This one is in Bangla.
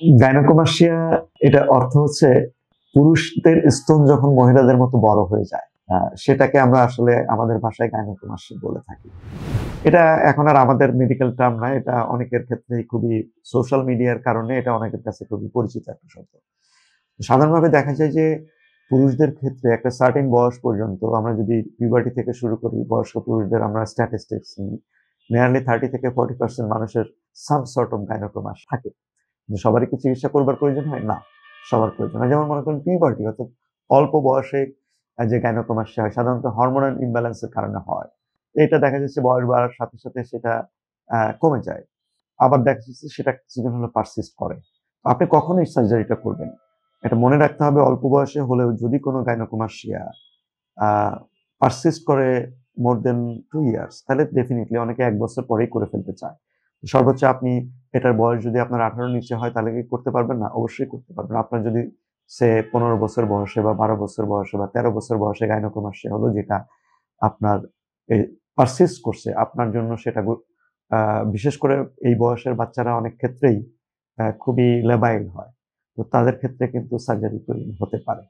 গাইনোকোমাস্টিয়া এটা অর্থ হচ্ছে পুরুষদের স্তন যখন মহিলাদের মতো বড় হয়ে যায়, সেটাকে আমরা আসলে আমাদের ভাষায় গাইনোকোমাস্টিয়া বলে থাকি। এটা এখন আর আমাদের মেডিকেল টার্ম নয়, এটা অনেকের ক্ষেত্রেই খুবই সোশ্যাল মিডিয়ার কারণে এটা অনেকের কাছে খুবই পরিচিত একটা শব্দ। সাধারণভাবে দেখা যায় যে পুরুষদের ক্ষেত্রে একটা সার্টেন বয়স পর্যন্ত আমরা যদি পিউবার্টি থেকে শুরু করি, বয়স্ক পুরুষদের আমরা স্ট্যাটিস্টিক্স নিই, নিয়ারলি 30 থেকে 40% মানুষের সাম সর্ট অফ গাইনোকোমাস্টিয়া থাকে। যে সবারই কি চিকিৎসা করবার প্রয়োজন হয়? না, সবার প্রয়োজন হয়। যেমন মনে করেন পিউবার্টি অর্থাৎ অল্প বয়সে যে গাইনোকোমাস্টিয়া হয় সাধারণত হরমোনাল ইমব্যালেন্সের কারণে হয়। এটা দেখা যাচ্ছে বয়স বাড়ার সাথে, সাথে সেটা কমে যায়। আবার দেখা যাচ্ছে সেটা কিছুদিন হলো পারসিস্ট করে। আপনি কখন এই সার্জারিটা করবেন? এটা মনে রাখতে হবে অল্প বয়সে হলেও যদি কোনো গাইনোকোমাস্টিয়া আ পারসিস্ট করে মোর দ্যান 2 ইয়ার্স তাহলে ডেফিনিটলি অনেকে ১ বছর পরেই করে ফেলতে চায়। সর্বোচ্চ আপনি এটার বয়স যদি আপনার ১৮ র নিচে হয় তাহলে কি করতে পারবেন না? অবশ্যই করতে পারবেন। আপনার যদি ১৫ বছর বয়সে বা ১২ বছর বয়সে বা ১৩ বছর বয়সে গাইনোকোমাস্টিয়া হলো যেটা আপনার এই পারসিস্ট করছে, আপনার জন্য সেটা আ বিশেষ করে এই বয়সের বাচ্চারা অনেক ক্ষেত্রেই খুবই লেবাইল হয়। তো তাদের ক্ষেত্রে কিন্তু সার্জারি প্রয়োজন হতে পারে।